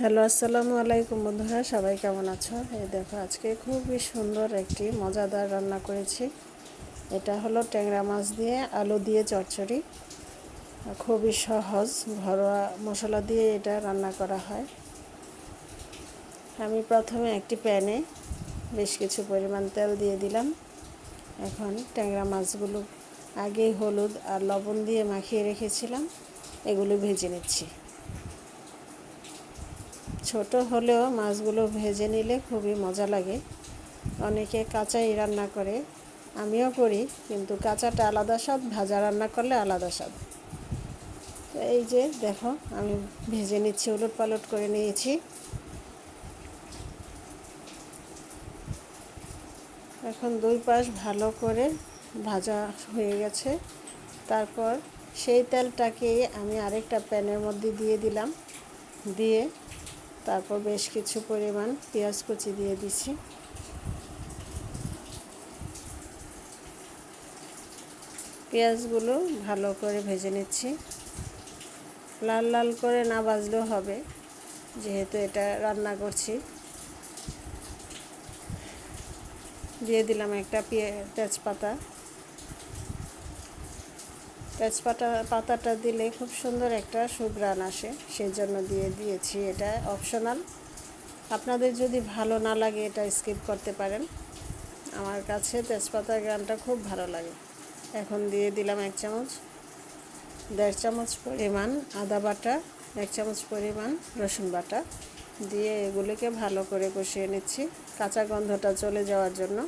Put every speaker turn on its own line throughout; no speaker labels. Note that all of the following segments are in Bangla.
হ্যালো, আসসালামু আলাইকুম বন্ধুরা, সবাই কেমন আছো? এই দেখো, আজকে খুবই সুন্দর একটি মজাদার রান্না করেছি। এটা হলো ট্যাংরা মাছ দিয়ে আলু দিয়ে চচ্চড়ি। খুবই সহজ, ঘরোয়া মশলা দিয়ে এটা রান্না করা হয়। আমি প্রথমে একটি প্যানে বেশ কিছু পরিমাণ তেল দিয়ে দিলাম। এখন ট্যাংরা মাছগুলো আগেই হলুদ আর লবণ দিয়ে মাখিয়ে রেখেছিলাম, এগুলো ভেজে নিচ্ছি। ছোট হলেও মাছগুলো ভেজে নিলে খুবই মজা লাগে। অনেকে কাঁচাই রান্না করে, আমিও করি, কিন্তু কাঁচাটা আলাদা স্বাদ, ভাজা রান্না করলে আলাদা স্বাদ। তো এই যে দেখো, আমি ভেজে নিচ্ছি, উলট পালট করে নিয়েছি। এখন দুই পাশ ভালো করে ভাজা হয়ে গেছে। তারপর সেই তেলটাকে আমি আরেকটা প্যানের মধ্যে দিয়ে দিলাম, দিয়ে তারপর বেশ কিছু পরিমাণ পেঁয়াজ কুচি দিয়ে দিচ্ছি। পেঁয়াজগুলো ভালো করে ভেজে নিচ্ছি। লাল লাল করে না ভাজলেও হবে, যেহেতু এটা রান্না করছি। দিয়ে দিলাম একটা তেজপাতাটা দিলে খুব সুন্দর একটা সুঘ্রাণ আসে, সেই জন্য দিয়ে দিয়েছি। এটা অপশনাল, আপনাদের যদি ভালো না লাগে এটা স্কিপ করতে পারেন। আমার কাছে তেজপাতার ঘ্রাণটা খুব ভালো লাগে। এখন দিয়ে দিলাম 1.5 চামচ পরিমাণ আদা বাটা, 1 চামচ পরিমাণ রসুন বাটা দিয়ে এগুলোকে ভালো করে কষিয়ে নিচ্ছি, কাঁচা গন্ধটা চলে যাওয়ার জন্য।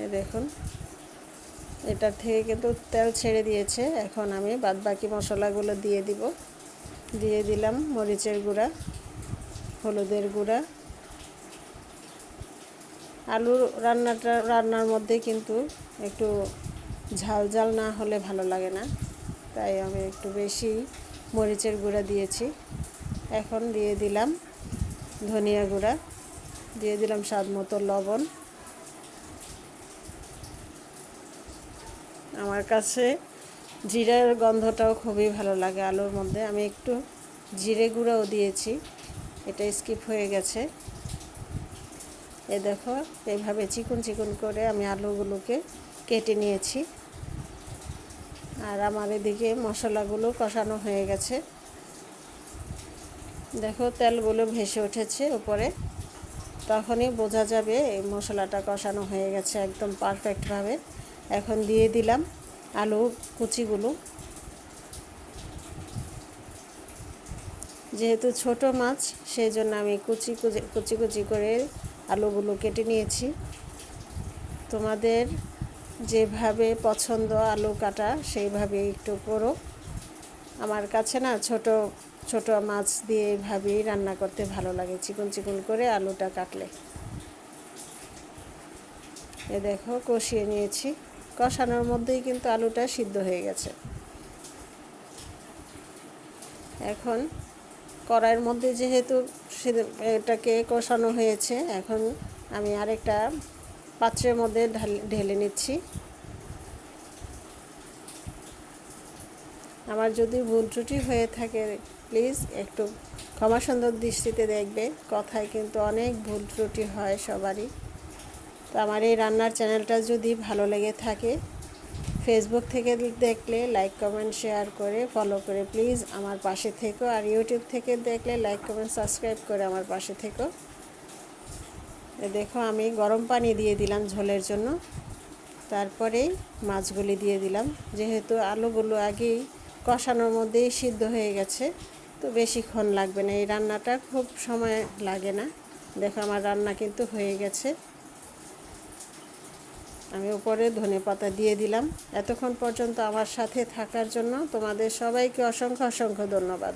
এই দেখুন, এটার থেকে কিন্তু তেল ছেড়ে দিয়েছে। এখন আমি বাদবাকি মশলাগুলো দিয়ে দিলাম মরিচের গুঁড়া, হলুদের গুঁড়া। আলু রান্নার মধ্যে কিন্তু একটু ঝাল ঝাল না হলে ভালো লাগে না, তাই আমি একটু বেশি মরিচের গুঁড়া দিয়েছি। এখন দিয়ে দিলাম ধনিয়া গুঁড়া, দিয়ে দিলাম স্বাদ মতো লবণ। আমার কাছে জিরার গন্ধটাও খুবই ভালো লাগে আলুর মধ্যে, আমি একটু জিরে গুঁড়াও দিয়েছি, এটা স্কিপ হয়ে গেছে। দেখো, এইভাবে চিকন চিকন করে আমি আলুগুলোকে কেটে নিয়েছি। আর আমার এদিকে মশলাগুলো কষানো হয়ে গেছে। দেখো, তেলগুলো ভেসে উঠেছে উপরে, তখনই বোঝা যাবে এই মশলাটা কষানো হয়ে গেছে একদম পারফেক্টভাবে। এখন দিয়ে দিলাম আলু কুচিগুলো। যেহেতু ছোট মাছ, সেই জন্য আমি কুচি কুচি করে আলুগুলো কেটে নিয়েছি। তোমাদের যেভাবে পছন্দ আলু কাটা, সেইভাবে একটু করো। আমার কাছে না ছোট ছোট মাছ দিয়ে এইভাবেই রান্না করতে ভালো লাগে, চিকন চিকন করে আলুটা কাটলে। দেখো, কষিয়ে নিয়েছি, কষানোর মধ্যেই কিন্তু আলুটা সিদ্ধ হয়ে গেছে। এখন কড়াইয়ের মধ্যে যেহেতু এটাকে কষানো হয়েছে, এখন আমি আরেকটা পাত্রের মধ্যে ঢেলে নিচ্ছি। আমার যদি ভুল ত্রুটি হয়ে থাকে, প্লিজ একটু ক্ষমা সুন্দর দৃষ্টিতে দেখবে। কথায় কিন্তু অনেক ভুল ত্রুটি হয় সবারই। তো আমার এই রান্নার চ্যানেলটা যদি ভালো লেগে থাকে, ফেসবুক থেকে দেখলে লাইক কমেন্ট শেয়ার করে ফলো করে প্লিজ আমার পাশে থেকো। আর ইউটিউব থেকে দেখলে লাইক কমেন্ট সাবস্ক্রাইব করে আমার পাশে থেকো। দেখো, আমি গরম পানি দিয়ে দিলাম ঝোলের জন্য, তারপরে মাছগুলি দিয়ে দিলাম। যেহেতু আলুগুলো আগেই কষানোর মধ্যেই সিদ্ধ হয়ে গেছে, তো বেশিক্ষণ লাগবে না, এই রান্নাটা খুব সময় লাগে না। দেখো, আমার রান্না কিন্তু হয়ে গেছে। আমি উপরে ধনেপাতা দিয়ে দিলাম। এতক্ষণ পর্যন্ত আমার সাথে থাকার জন্য তোমাদের সবাইকে অসংখ্য অসংখ্য ধন্যবাদ।